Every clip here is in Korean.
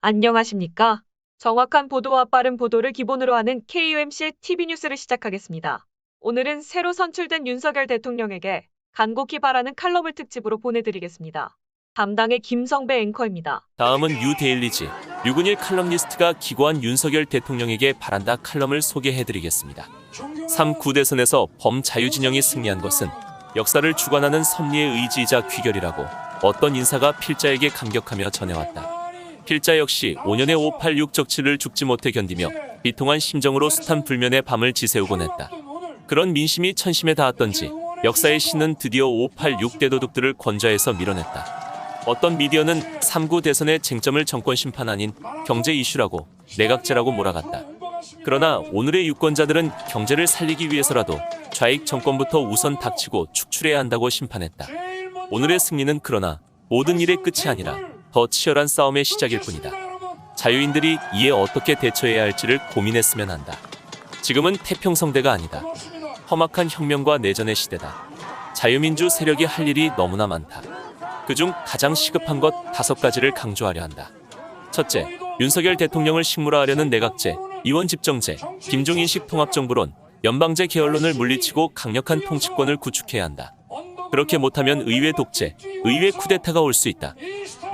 안녕하십니까? 정확한 보도와 빠른 보도를 기본으로 하는 KUMC TV 뉴스를 시작하겠습니다. 오늘은 새로 선출된 윤석열 대통령에게 간곡히 바라는 칼럼을 특집으로 보내드리겠습니다. 담당의 김성배 앵커입니다. 다음은 뉴데일리지 류근일 칼럼니스트가 기고한 윤석열 대통령에게 바란다 칼럼을 소개해드리겠습니다. 3구 대선에서 범자유진영이 승리한 것은 역사를 주관하는 섭리의 의지이자 귀결이라고 어떤 인사가 필자에게 감격하며 전해왔다. 필자 역시 5년의 586 적치를 죽지 못해 견디며 비통한 심정으로 숱한 불면의 밤을 지새우곤 했다. 그런 민심이 천심에 닿았던지 역사의 신은 드디어 586 대도둑들을 권좌에서 밀어냈다. 어떤 미디어는 3구 대선의 쟁점을 정권 심판 아닌 경제 이슈라고 내각제라고 몰아갔다. 그러나 오늘의 유권자들은 경제를 살리기 위해서라도 좌익 정권부터 우선 닥치고 축출해야 한다고 심판했다. 오늘의 승리는 그러나 모든 일의 끝이 아니라 더 치열한 싸움의 시작일 뿐이다. 자유인들이 이에 어떻게 대처해야 할지를 고민했으면 한다. 지금은 태평성대가 아니다. 험악한 혁명과 내전의 시대다. 자유민주 세력이 할 일이 너무나 많다. 그중 가장 시급한 것 5가지를 강조하려 한다. 첫째, 윤석열 대통령을 식물화하려는 내각제, 이원집정제, 김종인식 통합정부론, 연방제 계열론을 물리치고 강력한 통치권을 구축해야 한다. 그렇게 못하면 의회 독재, 의회 쿠데타가 올 수 있다.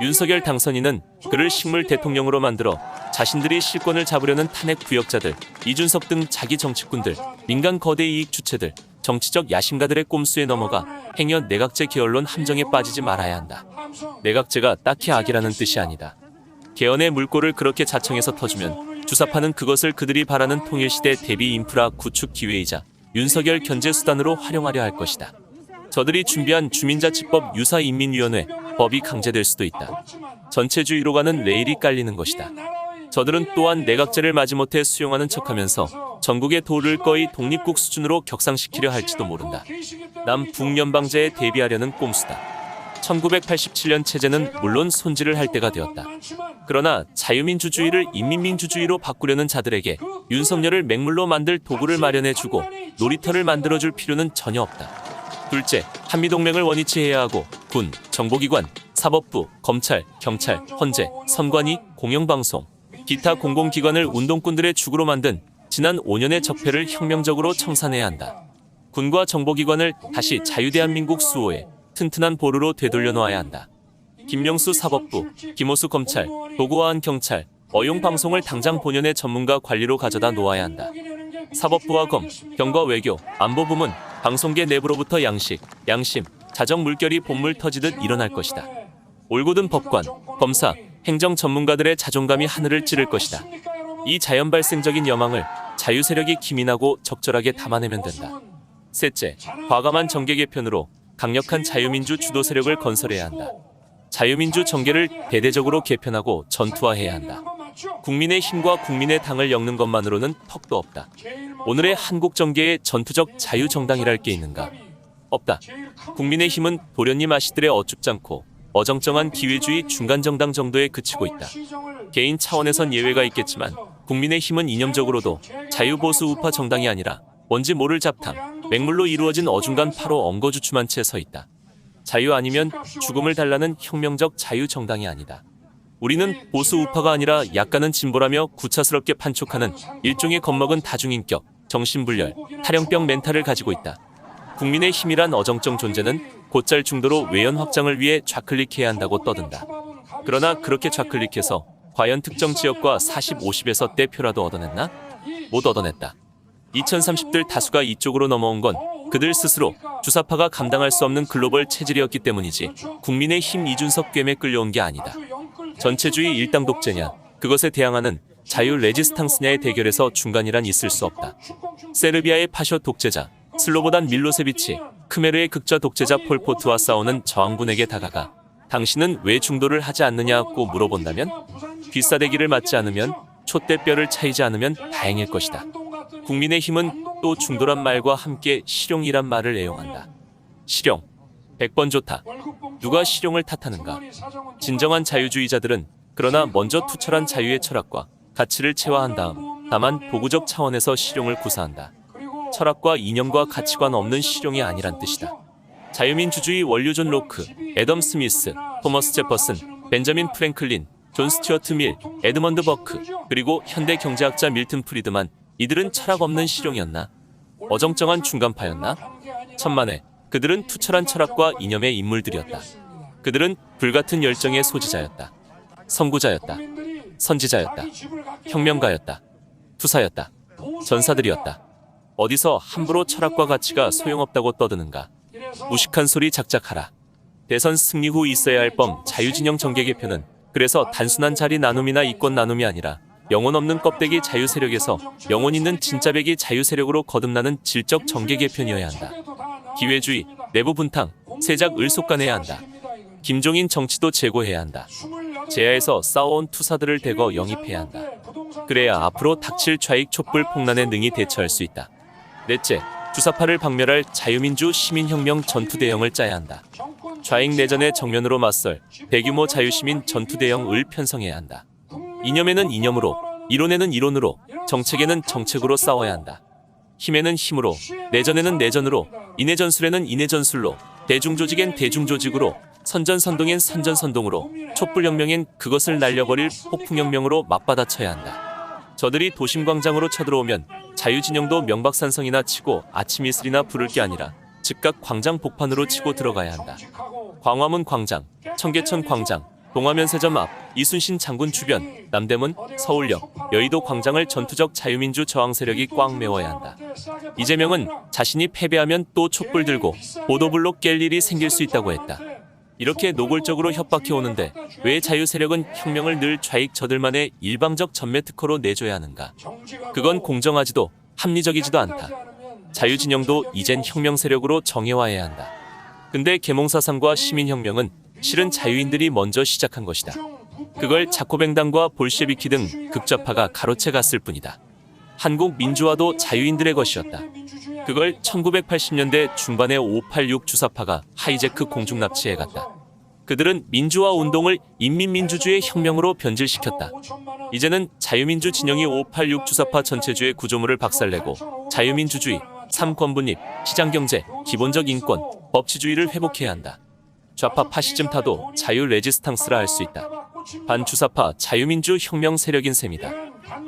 윤석열 당선인은 그를 식물 대통령으로 만들어 자신들이 실권을 잡으려는 탄핵 구역자들, 이준석 등 자기 정치꾼들, 민간 거대 이익 주체들, 정치적 야심가들의 꼼수에 넘어가 행여 내각제 계열론 함정에 빠지지 말아야 한다. 내각제가 딱히 악이라는 뜻이 아니다. 개헌의 물꼬를 그렇게 자청해서 터주면 주사파는 그것을 그들이 바라는 통일시대 대비 인프라 구축 기회이자 윤석열 견제 수단으로 활용하려 할 것이다. 저들이 준비한 주민자치법 유사인민위원회 법이 강제될 수도 있다. 전체주의로 가는 레일이 깔리는 것이다. 저들은 또한 내각제를 마지못해 수용하는 척하면서 전국의 도를 거의 독립국 수준으로 격상시키려 할지도 모른다. 남북연방제에 대비하려는 꼼수다. 1987년 체제는 물론 손질을 할 때가 되었다. 그러나 자유민주주의를 인민민주주의로 바꾸려는 자들에게 윤석열을 맹물로 만들 도구를 마련해주고 놀이터를 만들어줄 필요는 전혀 없다. 둘째, 한미동맹을 원위치 해야 하고 군, 정보기관, 사법부, 검찰, 경찰, 헌재, 선관위, 공영방송, 기타 공공기관을 운동꾼들의 죽으로 만든 지난 5년의 적폐를 혁명적으로 청산해야 한다. 군과 정보기관을 다시 자유대한민국 수호의 튼튼한 보루로 되돌려 놓아야 한다. 김명수 사법부, 김호수 검찰, 도구화한 경찰, 어용방송을 당장 본연의 전문가 관리로 가져다 놓아야 한다. 사법부와 검, 경과 외교, 안보부문, 방송계 내부로부터 양식, 양심, 자정 물결이 본물 터지듯 일어날 것이다. 올곧은 법관, 검사, 행정 전문가들의 자존감이 하늘을 찌를 것이다. 이 자연발생적인 여망을 자유세력이 기민하고 적절하게 담아내면 된다. 셋째, 과감한 정계 개편으로 강력한 자유민주 주도 세력을 건설해야 한다. 자유민주 정계를 대대적으로 개편하고 전투화해야 한다. 국민의 힘과 국민의 당을 엮는 것만으로는 턱도 없다. 오늘의 한국 정계에 전투적 자유정당이랄 게 있는가? 없다. 국민의 힘은 도련님 아씨들의 어줍잖고 어정쩡한 기회주의 중간정당 정도에 그치고 있다. 개인 차원에선 예외가 있겠지만 국민의 힘은 이념적으로도 자유보수 우파 정당이 아니라 뭔지 모를 잡탕, 맹물로 이루어진 어중간 파로 엉거주춤한 채 서 있다. 자유 아니면 죽음을 달라는 혁명적 자유정당이 아니다. 우리는 보수 우파가 아니라 약간은 진보라며 구차스럽게 판촉하는 일종의 겁먹은 다중인격, 정신분열, 탈영병 멘탈을 가지고 있다. 국민의 힘이란 어정쩡 존재는 곧잘 중도로 외연 확장을 위해 좌클릭해야 한다고 떠든다. 그러나 그렇게 좌클릭해서 과연 특정 지역과 40, 50에서 떼표라도 얻어냈나? 못 얻어냈다. 2030들 다수가 이쪽으로 넘어온 건 그들 스스로 주사파가 감당할 수 없는 글로벌 체질이었기 때문이지 국민의 힘 이준석 꿰매 끌려온 게 아니다. 전체주의 일당 독재냐, 그것에 대항하는 자유 레지스탕스냐의 대결에서 중간이란 있을 수 없다. 세르비아의 파쇼 독재자, 슬로보단 밀로세비치, 크메르의 극좌 독재자 폴포트와 싸우는 저항군에게 다가가 당신은 왜 중도를 하지 않느냐고 물어본다면? 귀싸대기를 맞지 않으면, 촛대뼈를 차이지 않으면 다행일 것이다. 국민의 힘은 또 중도란 말과 함께 실용이란 말을 애용한다. 실용. 100번 좋다. 누가 실용을 탓하는가? 진정한 자유주의자들은 그러나 먼저 투철한 자유의 철학과 가치를 체화한 다만 도구적 차원에서 실용을 구사한다. 철학과 이념과 가치관 없는 실용이 아니란 뜻이다. 자유민주주의 원류 존 로크, 애덤 스미스, 토머스 제퍼슨, 벤저민 프랭클린, 존 스튜어트 밀, 에드먼드 버크, 그리고 현대 경제학자 밀튼 프리드만, 이들은 철학 없는 실용이었나? 어정쩡한 중간파였나? 천만에 그들은 투철한 철학과 이념의 인물들이었다. 그들은 불같은 열정의 소지자였다. 선구자였다. 선지자였다. 혁명가였다. 투사였다. 전사들이었다. 어디서 함부로 철학과 가치가 소용없다고 떠드는가? 무식한 소리 작작하라. 대선 승리 후 있어야 할 자유진영 정계 개편은 그래서 단순한 자리 나눔이나 이권 나눔이 아니라 영혼 없는 껍데기 자유 세력에서 영혼 있는 진짜배기 자유 세력으로 거듭나는 질적 정계 개편이어야 한다. 기회주의, 내부 분탕, 세작 을속간해야 한다. 김종인 정치도 제고해야 한다. 제야에서 싸워온 투사들을 대거 영입해야 한다. 그래야 앞으로 닥칠 좌익 촛불 폭란에 능히 대처할 수 있다. 넷째, 주사파를 박멸할 자유민주 시민혁명 전투대형을 짜야 한다. 좌익 내전의 정면으로 맞설 대규모 자유시민 전투대형을 편성해야 한다. 이념에는 이념으로, 이론에는 이론으로, 정책에는 정책으로 싸워야 한다. 힘에는 힘으로, 내전에는 내전으로, 인해전술에는 인해전술로, 대중조직엔 대중조직으로, 선전선동엔 선전선동으로, 촛불혁명엔 그것을 날려버릴 폭풍혁명으로 맞받아쳐야 한다. 저들이 도심광장으로 쳐들어오면 자유진영도 명박산성이나 치고 아침 이슬이나 부를 게 아니라 즉각 광장 복판으로 치고 들어가야 한다. 광화문 광장, 청계천 광장, 동화면세점 앞, 이순신 장군 주변, 남대문, 서울역, 여의도 광장을 전투적 자유민주 저항 세력이 꽉 메워야 한다. 이재명은 자신이 패배하면 또 촛불 들고 보도블록 깰 일이 생길 수 있다고 했다. 이렇게 노골적으로 협박해 오는데 왜 자유 세력은 혁명을 늘 좌익 저들만의 일방적 전매 특허로 내줘야 하는가? 그건 공정하지도 합리적이지도 않다. 자유진영도 이젠 혁명 세력으로 정예화해야 한다. 근데 계몽사상과 시민혁명은 실은 자유인들이 먼저 시작한 것이다. 그걸 자코뱅당과 볼셰비키 등 극좌파가 가로채 갔을 뿐이다. 한국 민주화도 자유인들의 것이었다. 그걸 1980년대 중반에 586 주사파가 하이제크 공중 납치해 갔다. 그들은 민주화 운동을 인민민주주의 혁명으로 변질시켰다. 이제는 자유민주 진영이 586 주사파 전체주의 구조물을 박살내고 자유민주주의, 삼권분립, 시장경제, 기본적 인권, 법치주의를 회복해야 한다. 좌파 파시즘 타도 자유 레지스탕스라 할 수 있다. 반주사파 자유민주 혁명 세력인 셈이다.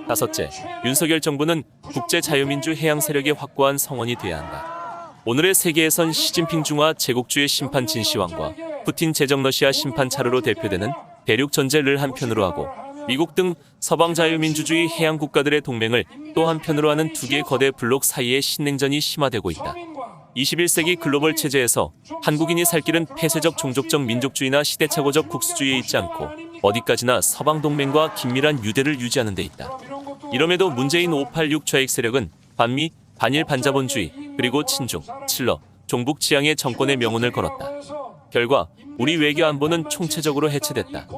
다섯째, 윤석열 정부는 국제 자유민주 해양 세력의 확고한 성원이 돼야 한다. 오늘의 세계에선 시진핑 중화 제국주의 심판 진시황과 푸틴 제정 러시아 심판 차르로 대표되는 대륙 전제를 한편으로 하고 미국 등 서방 자유민주주의 해양 국가들의 동맹을 또 한편으로 하는 두 개의 거대 블록 사이의 신냉전이 심화되고 있다. 21세기 글로벌 체제에서 한국인이 살 길은 폐쇄적 종족적 민족주의나 시대착오적 국수주의에 있지 않고 어디까지나 서방 동맹과 긴밀한 유대를 유지하는 데 있다. 이럼에도 문재인 586 좌익 세력은 반미, 반일 반자본주의, 그리고 친중, 칠러, 종북 지향의 정권의 명운을 걸었다. 결과 우리 외교 안보는 총체적으로 해체됐다.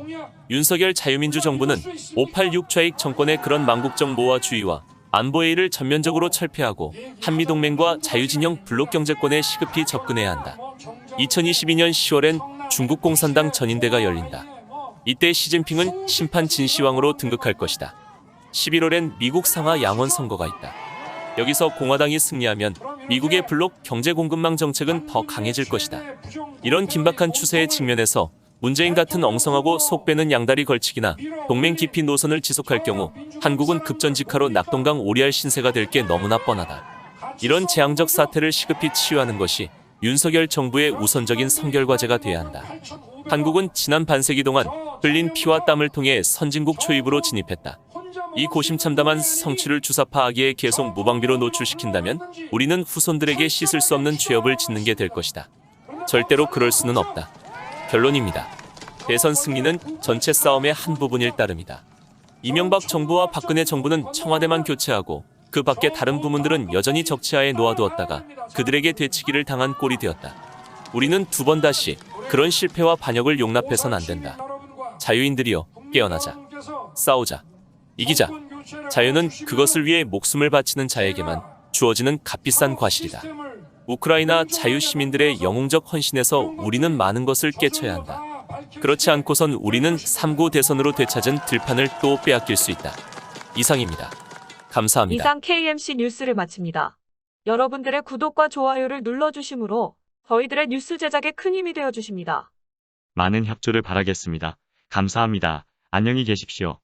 윤석열 자유민주 정부는 586 좌익 정권의 그런 망국적 모아주의와 안보회의를 전면적으로 철폐하고 한미동맹과 자유진영 블록경제권에 시급히 접근해야 한다. 2022년 10월엔 중국 공산당 전인대가 열린다. 이때 시진핑은 심판 진시황으로 등극할 것이다. 11월엔 미국 상하 양원 선거가 있다. 여기서 공화당이 승리하면 미국의 블록 경제 공급망 정책은 더 강해질 것이다. 이런 긴박한 추세에 직면해서 문재인 같은 엉성하고 속 빼는 양다리 걸치기나 동맹 깊이 노선을 지속할 경우 한국은 급전직하로 낙동강 오리알 신세가 될 게 너무나 뻔하다. 이런 재앙적 사태를 시급히 치유하는 것이 윤석열 정부의 우선적인 선결과제가 돼야 한다. 한국은 지난 반세기 동안 흘린 피와 땀을 통해 선진국 초입으로 진입했다. 이 고심참담한 성취를 주사파 악의에 계속 무방비로 노출시킨다면 우리는 후손들에게 씻을 수 없는 죄업을 짓는 게 될 것이다. 절대로 그럴 수는 없다. 결론입니다. 대선 승리는 전체 싸움의 한 부분일 따름이다. 이명박 정부와 박근혜 정부는 청와대만 교체하고 그 밖의 다른 부문들은 여전히 적치하에 놓아두었다가 그들에게 되치기를 당한 꼴이 되었다. 우리는 두 번 다시 그런 실패와 반역을 용납해선 안 된다. 자유인들이여 깨어나자. 싸우자. 이기자. 자유는 그것을 위해 목숨을 바치는 자에게만 주어지는 값비싼 과실이다. 우크라이나 자유 시민들의 영웅적 헌신에서 우리는 많은 것을 깨쳐야 한다. 그렇지 않고선 우리는 3구 대선으로 되찾은 들판을 또 빼앗길 수 있다. 이상입니다. 감사합니다. 이상 KMC 뉴스를 마칩니다. 여러분들의 구독과 좋아요를 눌러주심으로 저희들의 뉴스 제작에 큰 힘이 되어주십니다. 많은 협조를 바라겠습니다. 감사합니다. 안녕히 계십시오.